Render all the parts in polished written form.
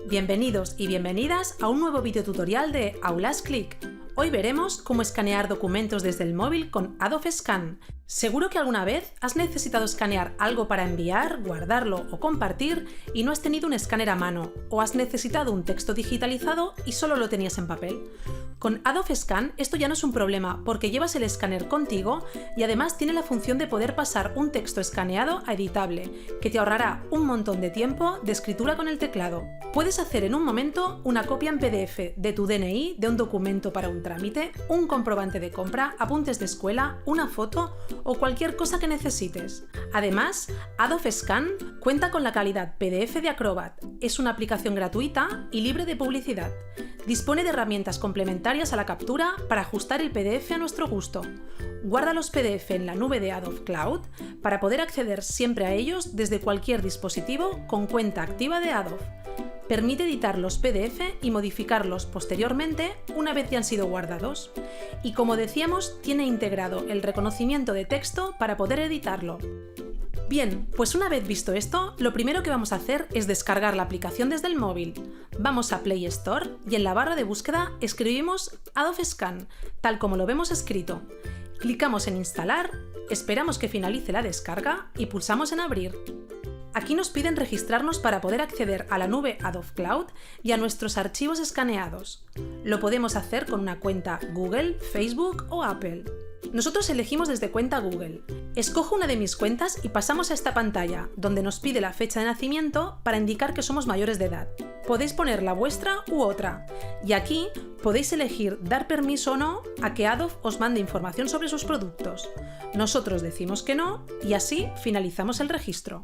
Bienvenidos y bienvenidas a un nuevo videotutorial de Aulas Click. Hoy veremos cómo escanear documentos desde el móvil con Adobe Scan. Seguro que alguna vez has necesitado escanear algo para enviar, guardarlo o compartir y no has tenido un escáner a mano, o has necesitado un texto digitalizado y solo lo tenías en papel. Con Adobe Scan esto ya no es un problema porque llevas el escáner contigo y además tiene la función de poder pasar un texto escaneado a editable, que te ahorrará un montón de tiempo de escritura con el teclado. Puedes hacer en un momento una copia en PDF de tu DNI, de un documento para un trámite, un comprobante de compra, apuntes de escuela, una foto o cualquier cosa que necesites. Además, Adobe Scan cuenta con la calidad PDF de Acrobat. Es una aplicación gratuita y libre de publicidad. Dispone de herramientas complementarias a la captura para ajustar el PDF a nuestro gusto. Guarda los PDF en la nube de Adobe Cloud para poder acceder siempre a ellos desde cualquier dispositivo con cuenta activa de Adobe. Permite editar los PDF y modificarlos posteriormente una vez ya han sido guardados. Y como decíamos, tiene integrado el reconocimiento de texto para poder editarlo. Bien, pues una vez visto esto, lo primero que vamos a hacer es descargar la aplicación desde el móvil. Vamos a Play Store y en la barra de búsqueda escribimos Adobe Scan, tal como lo vemos escrito. Clicamos en Instalar, esperamos que finalice la descarga y pulsamos en Abrir. Aquí nos piden registrarnos para poder acceder a la nube Adobe Cloud y a nuestros archivos escaneados. Lo podemos hacer con una cuenta Google, Facebook o Apple. Nosotros elegimos desde cuenta Google. Escojo una de mis cuentas y pasamos a esta pantalla, donde nos pide la fecha de nacimiento para indicar que somos mayores de edad. Podéis poner la vuestra u otra, y aquí podéis elegir dar permiso o no a que Adobe os mande información sobre sus productos. Nosotros decimos que no y así finalizamos el registro.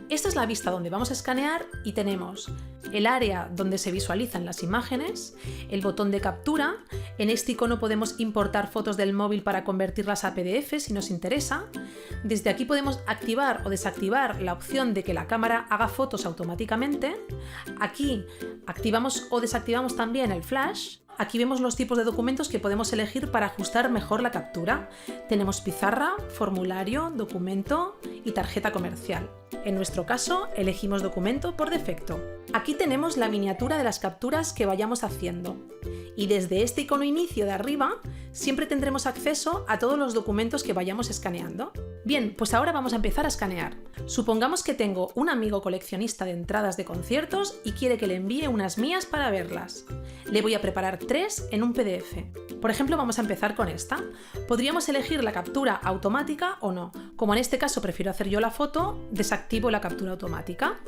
Esta es la vista donde vamos a escanear y tenemos el área donde se visualizan las imágenes, el botón de captura. En este icono podemos importar fotos del móvil para convertirlas a PDF si nos interesa. Desde aquí podemos activar o desactivar la opción de que la cámara haga fotos automáticamente. Aquí activamos o desactivamos también el flash. Aquí vemos los tipos de documentos que podemos elegir para ajustar mejor la captura. Tenemos pizarra, formulario, documento y tarjeta comercial. En nuestro caso, elegimos documento por defecto. Aquí tenemos la miniatura de las capturas que vayamos haciendo. Y desde este icono inicio de arriba, siempre tendremos acceso a todos los documentos que vayamos escaneando. Bien, pues ahora vamos a empezar a escanear. Supongamos que tengo un amigo coleccionista de entradas de conciertos y quiere que le envíe unas mías para verlas. Le voy a preparar 3 en un PDF. Por ejemplo, vamos a empezar con esta. Podríamos elegir la captura automática o no. Como en este caso prefiero hacer yo la foto, desactivo la captura automática.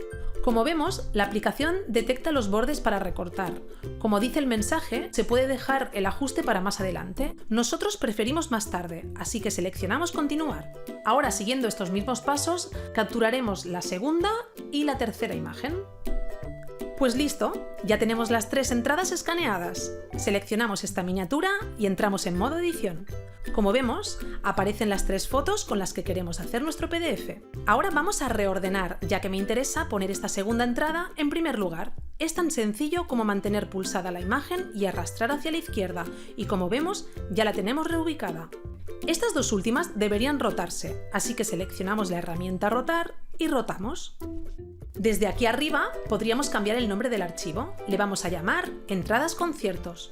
Como vemos, la aplicación detecta los bordes para recortar. Como dice el mensaje, se puede dejar el ajuste para más adelante. Nosotros preferimos más tarde, así que seleccionamos Continuar. Ahora, siguiendo estos mismos pasos, capturaremos la segunda y la tercera imagen. Pues listo, ya tenemos las 3 entradas escaneadas. Seleccionamos esta miniatura y entramos en modo edición. Como vemos, aparecen las 3 fotos con las que queremos hacer nuestro PDF. Ahora vamos a reordenar, ya que me interesa poner esta segunda entrada en primer lugar. Es tan sencillo como mantener pulsada la imagen y arrastrar hacia la izquierda, y como vemos, ya la tenemos reubicada. Estas dos últimas deberían rotarse, así que seleccionamos la herramienta Rotar y rotamos. Desde aquí arriba podríamos cambiar el nombre del archivo. Le vamos a llamar Entradas Conciertos.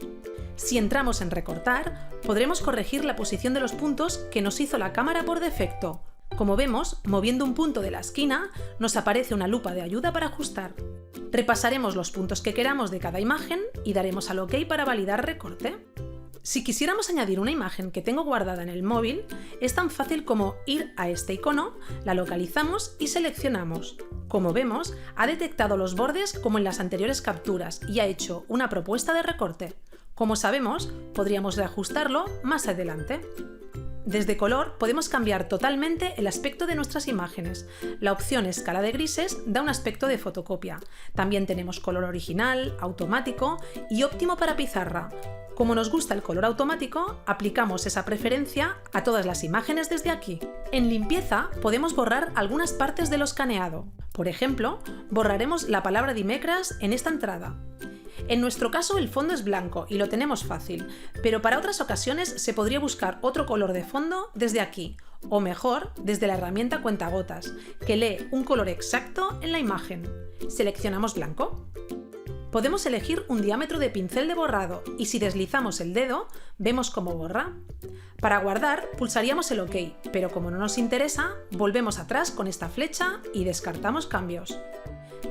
Si entramos en Recortar, podremos corregir la posición de los puntos que nos hizo la cámara por defecto. Como vemos, moviendo un punto de la esquina, nos aparece una lupa de ayuda para ajustar. Repasaremos los puntos que queramos de cada imagen y daremos al OK para validar recorte. Si quisiéramos añadir una imagen que tengo guardada en el móvil, es tan fácil como ir a este icono, la localizamos y seleccionamos. Como vemos, ha detectado los bordes como en las anteriores capturas y ha hecho una propuesta de recorte. Como sabemos, podríamos reajustarlo más adelante. Desde color podemos cambiar totalmente el aspecto de nuestras imágenes. La opción escala de grises da un aspecto de fotocopia. También tenemos color original, automático y óptimo para pizarra. Como nos gusta el color automático, aplicamos esa preferencia a todas las imágenes desde aquí. En limpieza podemos borrar algunas partes de lo escaneado. Por ejemplo, borraremos la palabra Dimecres en esta entrada. En nuestro caso el fondo es blanco y lo tenemos fácil, pero para otras ocasiones se podría buscar otro color de fondo desde aquí, o mejor, desde la herramienta Cuentagotas, que lee un color exacto en la imagen. Seleccionamos blanco. Podemos elegir un diámetro de pincel de borrado y si deslizamos el dedo, vemos cómo borra. Para guardar, pulsaríamos el OK, pero como no nos interesa, volvemos atrás con esta flecha y descartamos cambios.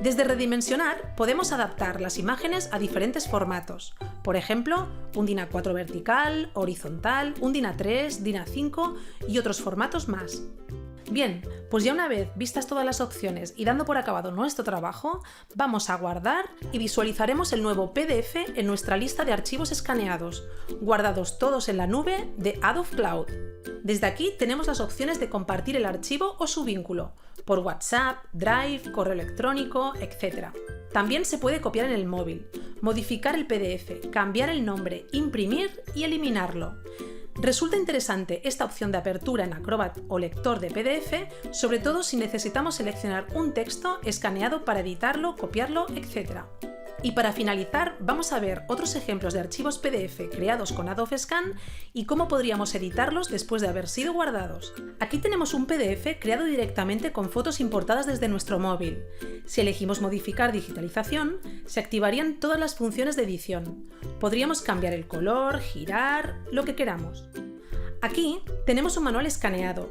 Desde Redimensionar podemos adaptar las imágenes a diferentes formatos, por ejemplo, un DIN A4 vertical, horizontal, un DIN A3, DIN A5 y otros formatos más. Bien, pues ya una vez vistas todas las opciones y dando por acabado nuestro trabajo, vamos a guardar y visualizaremos el nuevo PDF en nuestra lista de archivos escaneados, guardados todos en la nube de Adobe Cloud. Desde aquí tenemos las opciones de compartir el archivo o su vínculo, por WhatsApp, Drive, correo electrónico, etc. También se puede copiar en el móvil, modificar el PDF, cambiar el nombre, imprimir y eliminarlo. Resulta interesante esta opción de apertura en Acrobat o lector de PDF, sobre todo si necesitamos seleccionar un texto escaneado para editarlo, copiarlo, etc. Y para finalizar, vamos a ver otros ejemplos de archivos PDF creados con Adobe Scan y cómo podríamos editarlos después de haber sido guardados. Aquí tenemos un PDF creado directamente con fotos importadas desde nuestro móvil. Si elegimos modificar digitalización, se activarían todas las funciones de edición. Podríamos cambiar el color, girar, lo que queramos. Aquí tenemos un manual escaneado.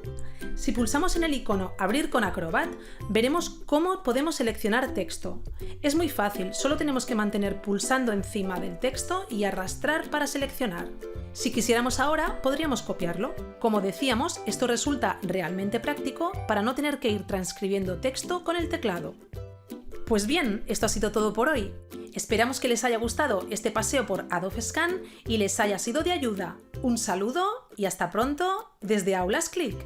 Si pulsamos en el icono Abrir con Acrobat, veremos cómo podemos seleccionar texto. Es muy fácil, solo tenemos que mantener pulsando encima del texto y arrastrar para seleccionar. Si quisiéramos ahora, podríamos copiarlo. Como decíamos, esto resulta realmente práctico para no tener que ir transcribiendo texto con el teclado. Pues bien, esto ha sido todo por hoy. Esperamos que les haya gustado este paseo por Adobe Scan y les haya sido de ayuda. Un saludo y hasta pronto desde Aulas Click.